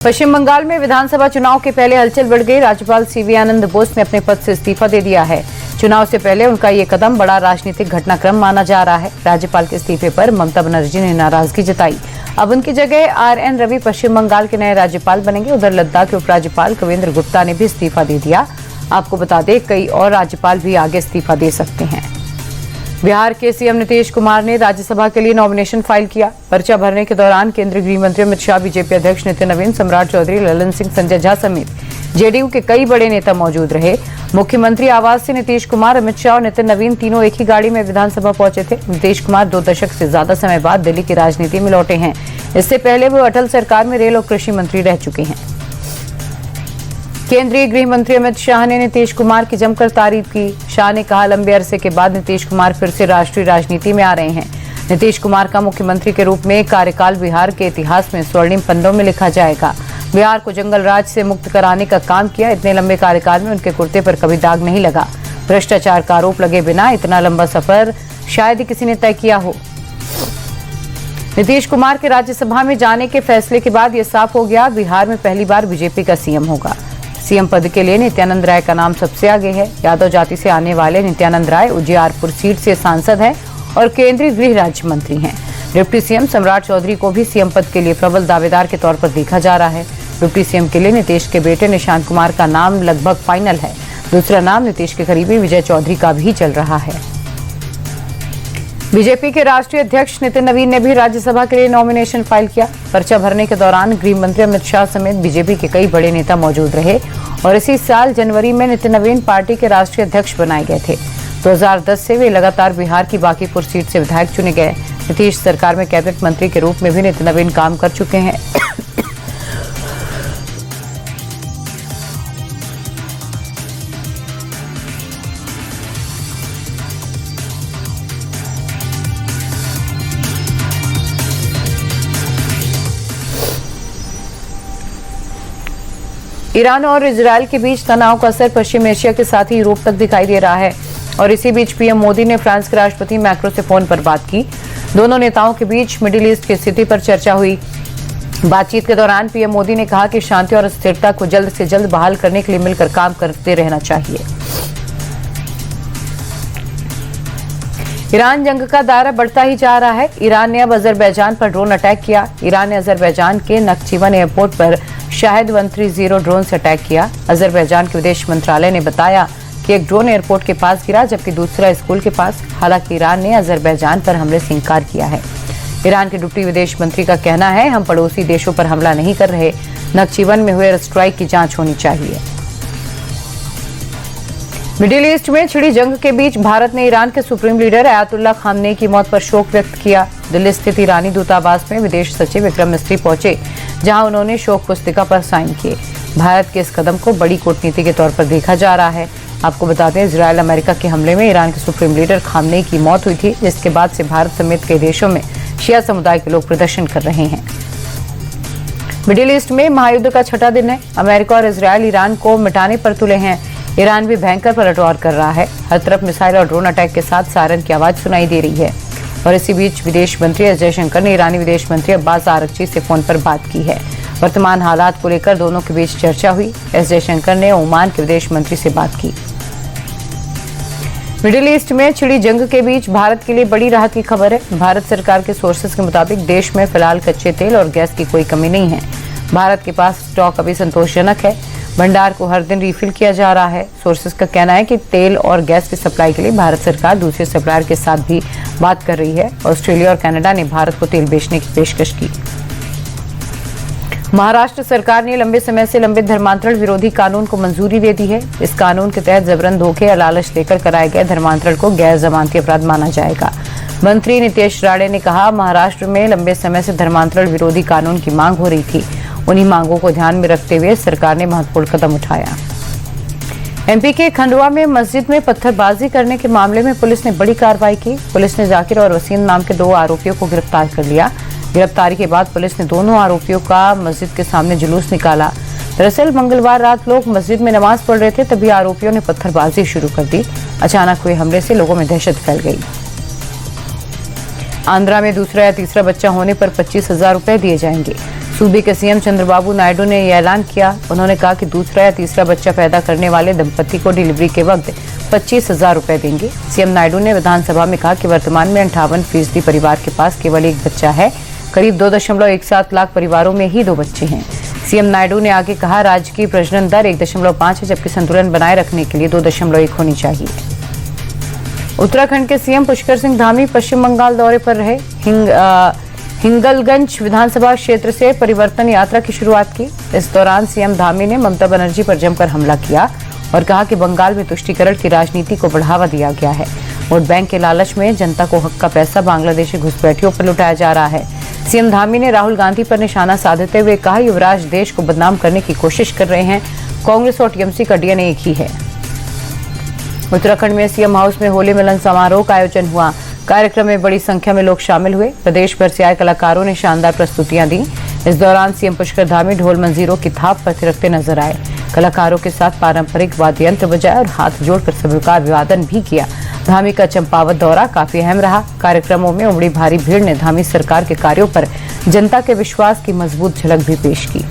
पश्चिम बंगाल में विधानसभा चुनाव के पहले हलचल बढ़ गई। राज्यपाल सीवी आनंद बोस ने अपने पद से इस्तीफा दे दिया है। चुनाव से पहले उनका ये कदम बड़ा राजनीतिक घटनाक्रम माना जा रहा है। राज्यपाल के इस्तीफे पर ममता बनर्जी ने नाराजगी जताई। अब उनकी जगह आर.एन. रवि पश्चिम बंगाल के नए राज्यपाल बनेंगे। उधर लद्दाख के उपराज्यपाल कविंद्र गुप्ता ने भी इस्तीफा दे दिया। आपको बता दें, कई और राज्यपाल भी आगे इस्तीफा दे सकते हैं। बिहार के सीएम नीतीश कुमार ने राज्यसभा के लिए नॉमिनेशन फाइल किया। पर्चा भरने के दौरान केंद्रीय गृह मंत्री अमित शाह, बीजेपी अध्यक्ष नितिन नवीन, सम्राट चौधरी, ललन सिंह, संजय झा समेत जेडीयू के कई बड़े नेता मौजूद रहे। मुख्यमंत्री आवास से नीतीश कुमार, अमित शाह और नितिन नवीन तीनों एक ही गाड़ी में विधानसभा पहुंचे थे। नीतीश कुमार 2 दशक से ज्यादा समय बाद दिल्ली की राजनीति में लौटे हैं। इससे पहले वो अटल सरकार में रेल और कृषि मंत्री रह चुके हैं। केंद्रीय गृह मंत्री अमित शाह ने नीतीश कुमार की जमकर तारीफ की। शाह ने कहा, लंबे अरसे के बाद नीतीश कुमार फिर से राष्ट्रीय राजनीति में आ रहे हैं। नीतीश कुमार का मुख्यमंत्री के रूप में कार्यकाल बिहार के इतिहास में स्वर्णिम पन्नों में लिखा जाएगा। बिहार को जंगल राज से मुक्त कराने का काम किया। इतने लंबे कार्यकाल में उनके कुर्ते पर कभी दाग नहीं लगा। भ्रष्टाचार का आरोप लगे बिना इतना लंबा सफर शायद ही किसी ने तय किया हो। नीतीश कुमार के राज्यसभा में जाने के फैसले के बाद यह साफ हो गया, बिहार में पहली बार बीजेपी का सीएम होगा। सीएम पद के लिए नित्यानंद राय का नाम सबसे आगे है। यादव जाति से आने वाले नित्यानंद राय उजियारपुर सीट से सांसद हैं और केंद्रीय गृह राज्य मंत्री हैं। डिप्टी सीएम सम्राट चौधरी को भी सीएम पद के लिए प्रबल दावेदार के तौर पर देखा जा रहा है। डिप्टी सीएम के लिए नीतीश के बेटे निशांत कुमार का नाम लगभग फाइनल है। दूसरा नाम नीतीश के करीबी विजय चौधरी का भी चल रहा है। बीजेपी के राष्ट्रीय अध्यक्ष नितिन नवीन ने भी राज्यसभा के लिए नॉमिनेशन फाइल किया। पर्चा भरने के दौरान गृह मंत्री अमित शाह समेत बीजेपी के कई बड़े नेता मौजूद रहे और इसी साल जनवरी में नितिन नवीन पार्टी के राष्ट्रीय अध्यक्ष बनाए गए थे। 2010 से वे लगातार बिहार की बांकीपुर सीट से विधायक चुने गए। नीतीश सरकार में कैबिनेट मंत्री के रूप में भी नितिन नवीन काम कर चुके हैं। ईरान और इजरायल के बीच तनाव का असर पश्चिम एशिया के साथ ही यूरोप तक दिखाई दे रहा है और इसी बीच पीएम मोदी ने फ्रांस के राष्ट्रपति मैक्रो से फोन पर बात की। दोनों नेताओं के बीच मिडिल ईस्ट की स्थिति पर चर्चा हुई। बातचीत के दौरान पीएम मोदी ने कहा कि शांति और स्थिरता को जल्द से जल्द बहाल करने के लिए मिलकर काम करते रहना चाहिए। ईरान जंग का दायरा बढ़ता ही जा रहा है। ईरान ने अब अजरबैजान पर ड्रोन अटैक किया। ईरान ने अजरबैजान के नखचीवन एयरपोर्ट पर शाहिद 130 ड्रोन से अटैक किया। अजरबैजान के विदेश मंत्रालय ने बताया कि एक ड्रोन एयरपोर्ट के पास गिरा जबकि दूसरा स्कूल के पास। हालांकि ईरान ने अजरबैजान पर हमले से इंकार किया है। ईरान के डिप्टी विदेश मंत्री का कहना है, हम पड़ोसी देशों पर हमला नहीं कर रहे। नखचीवन में हुए एयर स्ट्राइक की जांच होनी चाहिए। मिडिल ईस्ट में छिड़ी जंग के बीच भारत ने ईरान के सुप्रीम लीडर अयातुल्लाह खामनेई की मौत पर शोक व्यक्त किया। दिल्ली स्थित ईरानी दूतावास में विदेश सचिव विक्रम मिस्री पहुंचे, जहां उन्होंने शोक पुस्तिका पर साइन किए। भारत के इस कदम को बड़ी कूटनीति के तौर पर देखा जा रहा है। आपको बता दें, इजरायल अमेरिका के हमले में ईरान के सुप्रीम लीडर खामनेई की मौत हुई थी, जिसके बाद से भारत समेत कई देशों में शिया समुदाय के लोग प्रदर्शन कर रहे हैं। मिडिल ईस्ट में महायुद्ध का 6वां दिन है। अमेरिका और इजरायल ईरान को मिटाने पर तुले हैं। ईरान भी भयंकर पलटवार कर रहा है। हर तरफ मिसाइल और ड्रोन अटैक के साथ सायरन की आवाज सुनाई दे रही है। और इसी बीच विदेश मंत्री एस जयशंकर ने ईरानी विदेश मंत्री अब्बास आरगची से फोन पर बात की है। वर्तमान हालात को लेकर दोनों के बीच चर्चा हुई। एस जयशंकर ने ओमान के विदेश मंत्री से बात की। मिडिल ईस्ट में छिड़ी जंग के बीच भारत के लिए बड़ी राहत की खबर है। भारत सरकार के सोर्सेज के मुताबिक देश में फिलहाल कच्चे तेल और गैस की कोई कमी नहीं है। भारत के पास स्टॉक अभी संतोषजनक है। भंडार को हर दिन रिफिल किया जा रहा है। सोर्सेज का कहना है कि तेल और गैस की सप्लाई के लिए भारत सरकार दूसरे सप्लायर के साथ भी बात कर रही है। ऑस्ट्रेलिया और कनाडा ने भारत को तेल बेचने की पेशकश की। महाराष्ट्र सरकार ने लंबे समय से लंबित धर्मांतरण विरोधी कानून को मंजूरी दे दी है। इस कानून के तहत जबरन धोखे या लालच लेकर कराए गए धर्मांतरण को गैर जमानती अपराध माना जाएगा। मंत्री नितेश राणे ने कहा, महाराष्ट्र में लंबे समय से धर्मांतरण विरोधी कानून की मांग हो रही थी। उन्हीं मांगों को ध्यान में रखते हुए सरकार ने महत्वपूर्ण कदम उठाया। एमपी के खंडवा में मस्जिद में पत्थरबाजी करने के मामले में पुलिस ने बड़ी कार्रवाई की। पुलिस ने जाकिर और वसीम नाम के 2 आरोपियों को गिरफ्तार कर लिया। गिरफ्तारी के बाद पुलिस ने दोनों आरोपियों का मस्जिद के सामने जुलूस निकाला। दरअसल मंगलवार रात लोग मस्जिद में नमाज पढ़ रहे थे, तभी आरोपियों ने पत्थरबाजी शुरू कर दी। अचानक हुए हमले से लोगों में दहशत फैल गई। आंध्रा में दूसरा या तीसरा बच्चा होने पर 25,000 रुपए दिए जाएंगे। सूबे के सीएम चंद्रबाबू नायडू ने यह ऐलान किया। उन्होंने कहा कि दूसरा या तीसरा बच्चा पैदा करने वाले दंपति को डिलीवरी के वक्त 25,000 रुपए देंगे। सीएम नायडू ने विधानसभा में कहा कि वर्तमान में 58% परिवार के पास केवल एक बच्चा है। करीब 2.17 लाख परिवारों में ही 2 बच्चे हैं। सीएम नायडू ने आगे कहा, राज्य की प्रजनन दर 1.5 है, जबकि संतुलन बनाए रखने के लिए 2.1 होनी चाहिए। उत्तराखंड के सीएम पुष्कर सिंह धामी पश्चिम बंगाल दौरे पर रहे। हिंगलगंज विधानसभा क्षेत्र से परिवर्तन यात्रा की शुरुआत की। इस दौरान सीएम धामी ने ममता बनर्जी पर जमकर हमला किया और कहा कि बंगाल में तुष्टीकरण की राजनीति को बढ़ावा दिया गया है। वोट बैंक के लालच में जनता को हक का पैसा बांग्लादेशी घुसपैठियों पर लुटाया जा रहा है। सीएम धामी ने राहुल गांधी पर निशाना साधते हुए कहा, युवराज देश को बदनाम करने की कोशिश कर रहे हैं। कांग्रेस और टीएमसी का डीएनए एक ही है। उत्तराखंड में सीएम हाउस में होली मिलन समारोह का आयोजन हुआ। कार्यक्रम में बड़ी संख्या में लोग शामिल हुए। प्रदेश भर से आए कलाकारों ने शानदार प्रस्तुतियां दी। इस दौरान सीएम पुष्कर धामी ढोल मंजीरों की थाप पर थिरकते नजर आए। कलाकारों के साथ पारंपरिक वाद्य यंत्र बजाए और हाथ जोड़कर सभी का अभिवादन भी किया। धामी का चंपावत दौरा काफी अहम रहा। कार्यक्रमों में उमड़ी भारी भीड़ ने धामी सरकार के कार्यों पर जनता के विश्वास की मजबूत झलक भी पेश की।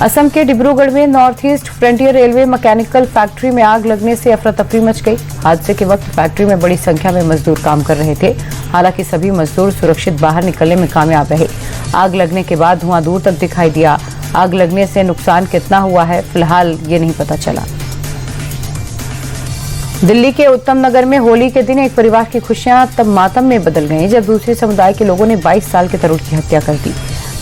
असम के डिब्रूगढ़ में north east frontier railway mechanical factory में आग लगने से अफरा तफरी मच गई। हादसे के वक्त फैक्ट्री में बड़ी संख्या में मजदूर काम कर रहे थे। हालांकि सभी मजदूर सुरक्षित बाहर निकलने में कामयाब रहे। आग लगने के बाद धुआं दूर तक दिखाई दिया। आग लगने से नुकसान कितना हुआ है, फिलहाल ये नहीं पता चला। दिल्ली के उत्तम नगर में होली के दिन एक परिवार की खुशियां तब मातम में बदल गईं जब दूसरे समुदाय के लोगों ने 22 साल के तरुण की हत्या कर दी।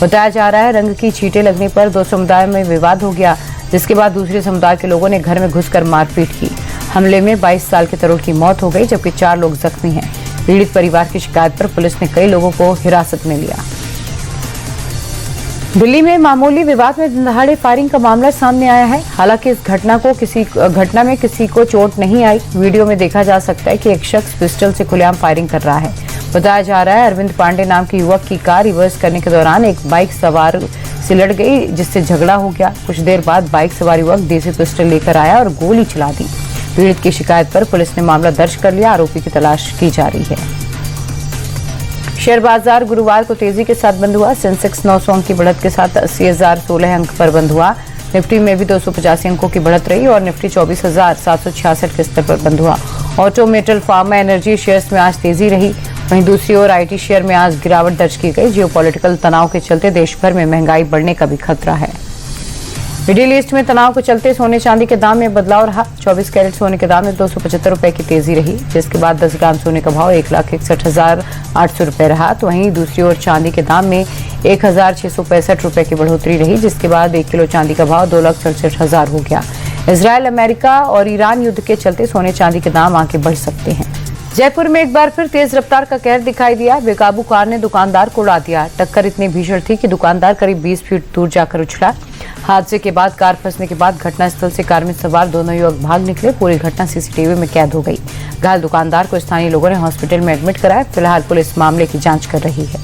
बताया जा रहा है, रंग की छींटे लगने पर 2 समुदाय में विवाद हो गया, जिसके बाद दूसरे समुदाय के लोगों ने घर में घुसकर मारपीट की। हमले में 22 साल के तरुण की मौत हो गई, जबकि 4 लोग जख्मी हैं। पीड़ित परिवार की शिकायत पर पुलिस ने कई लोगों को हिरासत में लिया। दिल्ली में मामूली विवाद में दिन दहाड़े फायरिंग का मामला सामने आया है। हालांकि इस घटना में किसी को चोट नहीं आई। वीडियो में देखा जा सकता है कि एक शख्स पिस्टल से खुलेआम फायरिंग कर रहा है। बताया जा रहा है, अरविंद पांडे नाम के युवक की कार रिवर्स करने के दौरान एक बाइक सवार से लड़ गई, जिससे झगड़ा हो गया। कुछ देर बाद बाइक सवार युवक देसी पिस्टल लेकर आया और गोली चला दी। पीड़ित की शिकायत पर पुलिस ने मामला दर्ज कर लिया। आरोपी की तलाश की जा रही है। शेयर बाजार गुरुवार को तेजी के साथ बंद हुआ। सेंसेक्स 900 अंक की बढ़त के साथ 80,016 अंक पर बंद हुआ। निफ्टी में भी 285 अंकों की बढ़त रही और निफ्टी 24,766 के स्तर पर बंद हुआ। Auto, metal, pharma, energy shares में आज तेजी रही। वहीं दूसरी ओर आईटी शेयर में आज गिरावट दर्ज की गई। जियोपॉलिटिकल तनाव के चलते देश भर में महंगाई बढ़ने का भी खतरा है। मिडिल ईस्ट में तनाव के चलते सोने चांदी के दाम में बदलाव रहा। 24 कैरेट सोने के दाम में 275 रुपए की तेजी रही, जिसके बाद 10 ग्राम सोने का भाव 1,61,800 रुपए रहा। तो वहीं दूसरी ओर चांदी के दाम में 1,665 रुपए की बढ़ोतरी रही, जिसके बाद 1 किलो चांदी का भाव 2,67,000 हो गया। इजरायल, अमेरिका और ईरान युद्ध के चलते सोने चांदी के दाम आगे बढ़ सकते हैं। जयपुर में एक बार फिर तेज रफ्तार का कहर दिखाई दिया। बेकाबू कार ने दुकानदार को उड़ा दिया। टक्कर इतनी भीषण थी कि दुकानदार करीब 20 फीट दूर जाकर उछला। हादसे के बाद कार फंसने के बाद घटनास्थल से कार में सवार दोनों युवक भाग निकले। पूरी घटना सीसीटीवी में कैद हो गई। घायल दुकानदार को स्थानीय लोगों ने हॉस्पिटल में एडमिट कराया। फिलहाल पुलिस मामले की जांच कर रही है।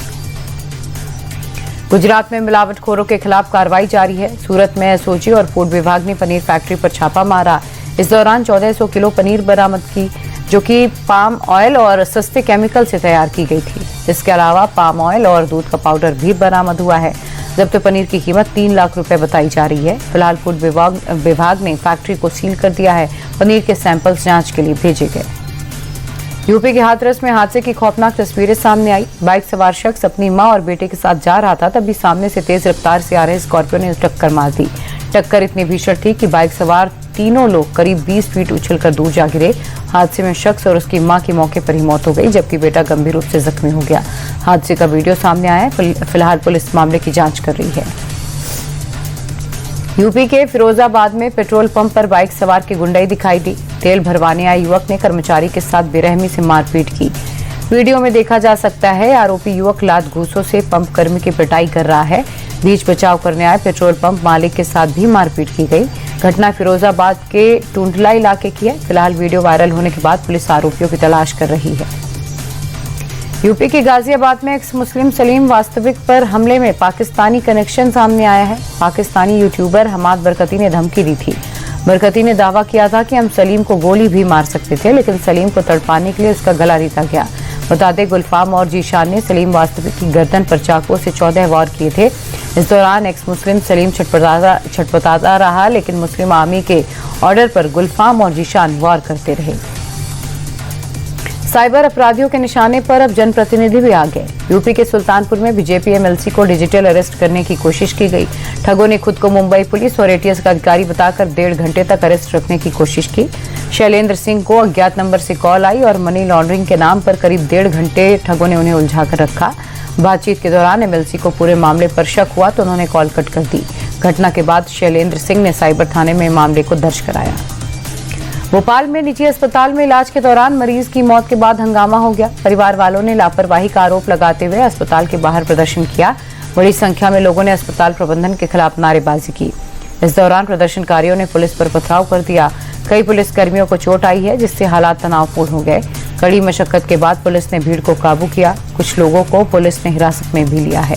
गुजरात में मिलावटखोरों के खिलाफ कार्रवाई जारी है। सूरत में एसओजी और फूड विभाग ने पनीर फैक्ट्री पर छापा मारा। इस दौरान 1400 किलो पनीर बरामद की, जो कि पाम ऑयल और सस्ते केमिकल से तैयार की गई थी। इसके अलावा पाम ऑयल और दूध का पाउडर भी बरामद हुआ है। जब्त पनीर की कीमत 3 लाख रुपए बताई जा रही है। फिलहाल फूड विभाग ने फैक्ट्री को सील कर दिया है। पनीर के सैंपल्स जांच के लिए भेजे गए। यूपी के हाथरस में हादसे की खौफनाक तस्वीरें सामने आई। बाइक सवार शख्स अपनी मां और बेटे के साथ जा रहा था, तभी सामने से तेज रफ्तार से आ रहे स्कॉर्पियो ने टक्कर मार दी। टक्कर इतनी भीषण थी कि बाइक सवार तीनों लोग करीब 20 फीट उछलकर दूर जा गिरे। हादसे में शख्स और उसकी मां की मौके पर ही मौत हो गई, जबकि बेटा गंभीर रूप से जख्मी हो गया। हादसे का वीडियो सामने आया है। फिलहाल पुलिस मामले की जांच कर रही है। यूपी के फिरोजाबाद में पेट्रोल पंप पर बाइक सवार की गुंडाई दिखाई दी। तेल भरवाने आए युवक ने कर्मचारी के साथ बेरहमी से मारपीट की। वीडियो में देखा जा सकता है, आरोपी युवक लात घूसों से पंप कर्मी की पिटाई कर रहा है। बीच बचाव करने आए पेट्रोल पंप मालिक के साथ भी मारपीट की गई। घटना फिरोजाबाद के टूंडला इलाके की है। फिलहाल वीडियो वायरल होने के बाद पुलिस आरोपियों की तलाश कर रही है। यूपी के गाजियाबाद में एक्स मुस्लिम सलीम वास्तविक पर हमले में पाकिस्तानी कनेक्शन सामने आया है। पाकिस्तानी यूट्यूबर हमाद बरकती ने धमकी दी थी। बरकती ने दावा किया था कि हम सलीम को गोली भी मार सकते थे, लेकिन सलीम को तड़पाने के लिए उसका गला रीता गया। बता दें, गुलफाम और जीशान ने सलीम वास्तविक की गर्दन पर चाकुओं से 14 वार किए थे। इस दौरान एक्स मुस्लिम सलीम छटपटाता रहा, लेकिन मुस्लिम आर्मी के ऑर्डर पर गुलफाम और जीशान वार करते रहे। साइबर अपराधियों के निशाने पर अब जनप्रतिनिधि भी आ गए। यूपी के सुल्तानपुर में बीजेपी एमएलसी को डिजिटल अरेस्ट करने की कोशिश की गई। ठगों ने खुद को मुंबई पुलिस और एटीएस का अधिकारी बताकर 1.5 घंटे तक अरेस्ट रखने की कोशिश की। शैलेंद्र सिंह को अज्ञात नंबर से कॉल आई और मनी लॉन्ड्रिंग के नाम पर करीब 1.5 घंटे ठगों ने उन्हें उलझा कर रखा। बातचीत के दौरान एमएलसी को पूरे मामले पर शक हुआ तो उन्होंने कॉल कट कर दी। घटना के बाद शैलेंद्र सिंह ने साइबर थाने में मामले को दर्ज कराया। भोपाल में निजी अस्पताल में इलाज के दौरान मरीज की मौत के बाद हंगामा हो गया। परिवार वालों ने लापरवाही का आरोप लगाते हुए अस्पताल के बाहर प्रदर्शन किया। बड़ी संख्या में लोगों ने अस्पताल प्रबंधन के खिलाफ नारेबाजी की। इस दौरान प्रदर्शनकारियों ने पुलिस पर पथराव कर दिया। कई पुलिसकर्मियों को चोट आई है, जिससे हालात तनावपूर्ण हो गए। कड़ी मशक्कत के बाद पुलिस ने भीड़ को काबू किया। कुछ लोगों को पुलिस ने हिरासत में भी लिया है।